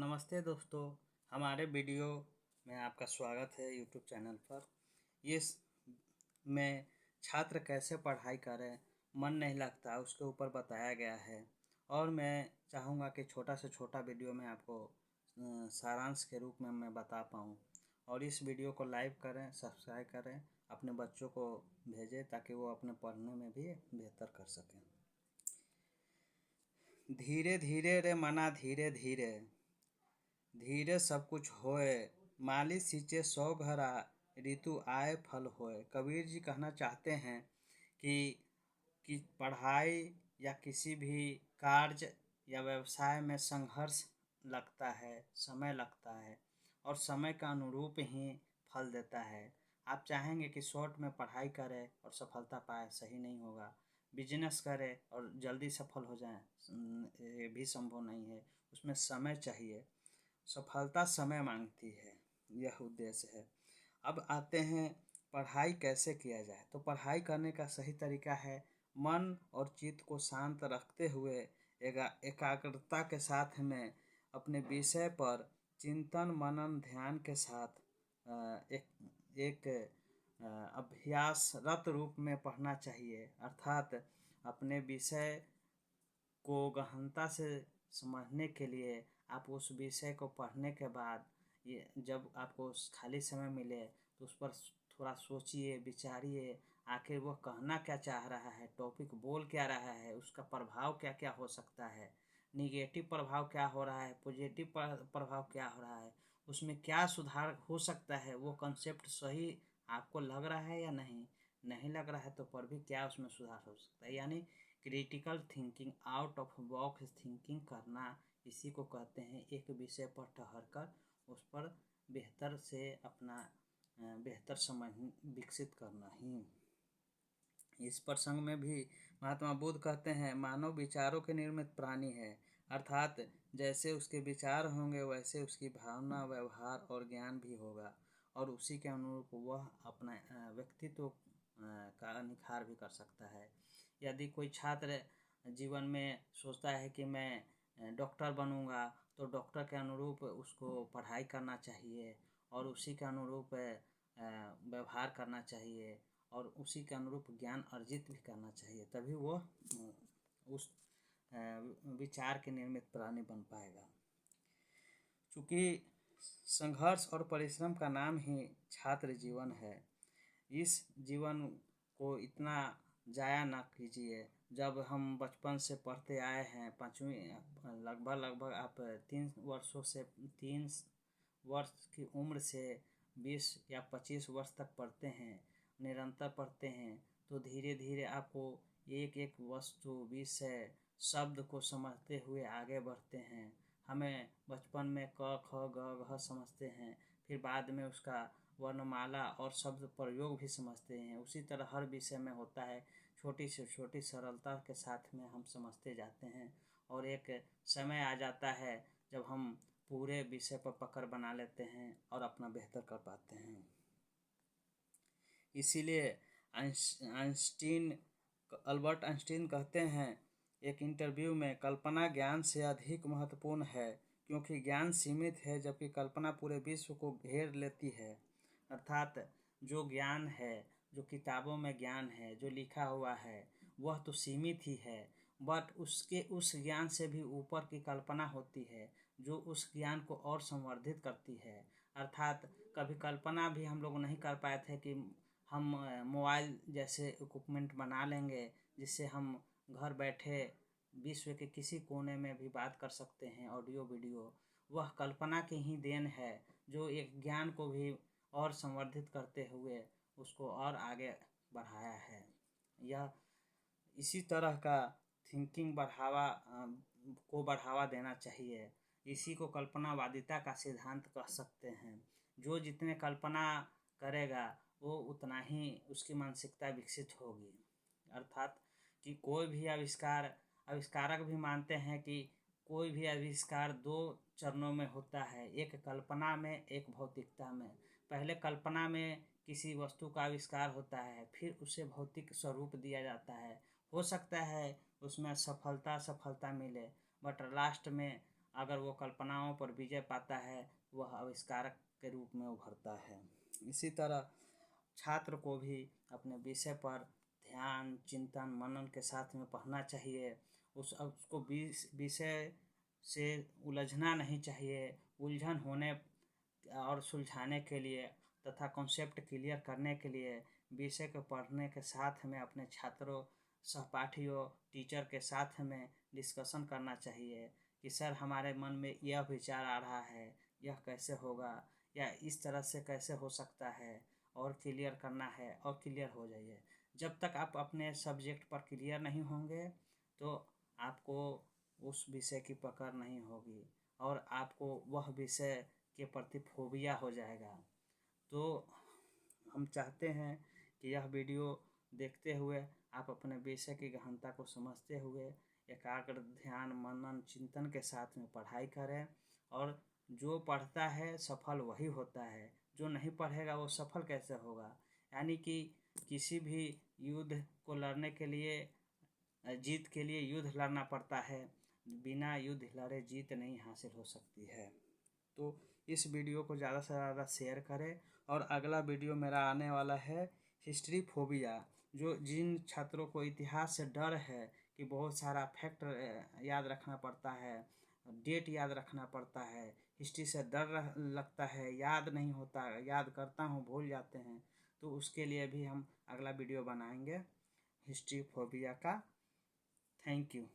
नमस्ते दोस्तों, हमारे वीडियो में आपका स्वागत है यूट्यूब चैनल पर। इस में छात्र कैसे पढ़ाई करें, मन नहीं लगता उसके ऊपर बताया गया है। और मैं चाहूँगा कि छोटा से छोटा वीडियो में आपको सारांश के रूप में मैं बता पाऊँ। और इस वीडियो को लाइक करें, सब्सक्राइब करें, अपने बच्चों को भेजें ताकि वो अपने पढ़ने में भी बेहतर कर सकें। धीरे धीरे रे मना धीरे धीरे, धीरे सब कुछ होए, माली सींचे 100 घरा, ऋतु आए फल होए। कबीर जी कहना चाहते हैं कि पढ़ाई या किसी भी कार्य या व्यवसाय में संघर्ष लगता है, समय लगता है और समय का अनुरूप ही फल देता है। आप चाहेंगे कि शॉर्ट में पढ़ाई करें और सफलता पाए, सही नहीं होगा। बिजनेस करें और जल्दी सफल हो जाएं, ये भी संभव नहीं है। उसमें समय चाहिए, सफलता समय मांगती है, यह उद्देश्य है। अब आते हैं पढ़ाई कैसे किया जाए। तो पढ़ाई करने का सही तरीका है मन और चित्त को शांत रखते हुए एकाग्रता के साथ में अपने विषय पर चिंतन मनन ध्यान के साथ एक अभ्यासरत रूप में पढ़ना चाहिए। अर्थात अपने विषय को गहनता से समझने के लिए आप उस विषय को पढ़ने के बाद ये जब आपको खाली समय मिले तो उस पर थोड़ा सोचिए, विचारिए, आखिर वो कहना क्या चाह रहा है, टॉपिक बोल क्या रहा है, उसका प्रभाव क्या क्या हो सकता है, निगेटिव प्रभाव क्या हो रहा है, पॉजिटिव प्रभाव क्या हो रहा है, उसमें क्या सुधार हो सकता है, वो कंसेप्ट सही आपको लग रहा है या नहीं लग रहा है तो पर भी क्या उसमें सुधार हो सकता है। यानी critical thinking, out of box thinking करना, इसी को कहते हैं एक विषय पर ठहर कर उस पर बेहतर से अपना बेहतर समझ विकसित करना ही। इस प्रसंग में भी महात्मा बुद्ध कहते हैं मानव विचारों के निर्मित प्राणी है। अर्थात जैसे उसके विचार होंगे वैसे उसकी भावना, व्यवहार और ज्ञान भी होगा और उसी के अनुरूप वह अपना व्यक्तित्व का निखार भी कर सकता है। यदि कोई छात्र जीवन में सोचता है कि मैं डॉक्टर बनूंगा तो डॉक्टर के अनुरूप उसको पढ़ाई करना चाहिए और उसी के अनुरूप व्यवहार करना चाहिए और उसी के अनुरूप ज्ञान अर्जित भी करना चाहिए, तभी वो उस विचार के निर्मित प्राणी बन पाएगा। चूँकि संघर्ष और परिश्रम का नाम ही छात्र जीवन है, इस जीवन को इतना जाया ना कीजिए। जब हम बचपन से पढ़ते आए हैं, पाँचवीं लगभग आप 3 वर्ष की उम्र से 20 या 25 वर्ष तक पढ़ते हैं, निरंतर पढ़ते हैं, तो धीरे धीरे आपको एक एक वस्तु, विषय, शब्द को समझते हुए आगे बढ़ते हैं। हमें बचपन में क ख ग घ समझते हैं, फिर बाद में उसका वर्णमाला और शब्द प्रयोग भी समझते हैं। उसी तरह हर विषय में होता है, छोटी से छोटी सरलता के साथ में हम समझते जाते हैं और एक समय आ जाता है जब हम पूरे विषय पर पकड़ बना लेते हैं और अपना बेहतर कर पाते हैं। इसीलिए अल्बर्ट आइंस्टीन कहते हैं एक इंटरव्यू में, कल्पना ज्ञान से अधिक महत्वपूर्ण है क्योंकि ज्ञान सीमित है जबकि कल्पना पूरे विश्व को घेर लेती है। अर्थात जो ज्ञान है, जो किताबों में ज्ञान है, जो लिखा हुआ है, वह तो सीमित ही है, बट उसके उस ज्ञान से भी ऊपर की कल्पना होती है जो उस ज्ञान को और संवर्धित करती है। अर्थात कभी कल्पना भी हम लोग नहीं कर पाए थे कि हम मोबाइल जैसे इक्विपमेंट बना लेंगे जिससे हम घर बैठे विश्व के किसी कोने में भी बात कर सकते हैं, ऑडियो वीडियो। वह कल्पना की ही देन है जो एक ज्ञान को भी और संवर्धित करते हुए उसको और आगे बढ़ाया है। यह इसी तरह का थिंकिंग बढ़ावा देना चाहिए। इसी को कल्पनावादिता का सिद्धांत कह सकते हैं। जो जितने कल्पना करेगा वो उतना ही उसकी मानसिकता विकसित होगी। अर्थात कि कोई भी आविष्कारक भी मानते हैं कि कोई भी आविष्कार 2 चरणों में होता है, एक कल्पना में, एक भौतिकता में। पहले कल्पना में किसी वस्तु का आविष्कार होता है, फिर उसे भौतिक स्वरूप दिया जाता है। हो सकता है उसमें सफलता मिले, बट लास्ट में अगर वो कल्पनाओं पर विजय पाता है, वह आविष्कारक के रूप में उभरता है। इसी तरह छात्र को भी अपने विषय पर ध्यान, चिंतन, मनन के साथ में पढ़ना चाहिए। उसको विषय से उलझना नहीं चाहिए। उलझन होने और सुलझाने के लिए तथा कॉन्सेप्ट क्लियर करने के लिए विषय को पढ़ने के साथ में अपने छात्रों, सहपाठियों, टीचर के साथ में डिस्कशन करना चाहिए कि सर हमारे मन में यह विचार आ रहा है, यह कैसे होगा या इस तरह से कैसे हो सकता है, और क्लियर करना है, और क्लियर हो जाइए। जब तक आप अपने सब्जेक्ट पर क्लियर नहीं होंगे तो आपको उस विषय की पकड़ नहीं होगी और आपको वह विषय के प्रति फोबिया हो जाएगा। तो हम चाहते हैं कि यह वीडियो देखते हुए आप अपने विषय की गहनता को समझते हुए एकाग्र ध्यान, मनन, चिंतन के साथ में पढ़ाई करें। और जो पढ़ता है सफल वही होता है, जो नहीं पढ़ेगा वो सफल कैसे होगा। यानी कि किसी भी युद्ध को लड़ने के लिए, जीत के लिए युद्ध लड़ना पड़ता है, बिना युद्ध लड़े जीत नहीं हासिल हो सकती है। तो इस वीडियो को ज़्यादा से ज़्यादा शेयर करें। और अगला वीडियो मेरा आने वाला है हिस्ट्री फोबिया। जो जिन छात्रों को इतिहास से डर है कि बहुत सारा फैक्ट याद रखना पड़ता है, डेट याद रखना पड़ता है, हिस्ट्री से डर लगता है, याद नहीं होता, याद करता हूँ भूल जाते हैं, तो उसके लिए भी हम अगला वीडियो बनाएंगे हिस्ट्री फोबिया का। Thank you.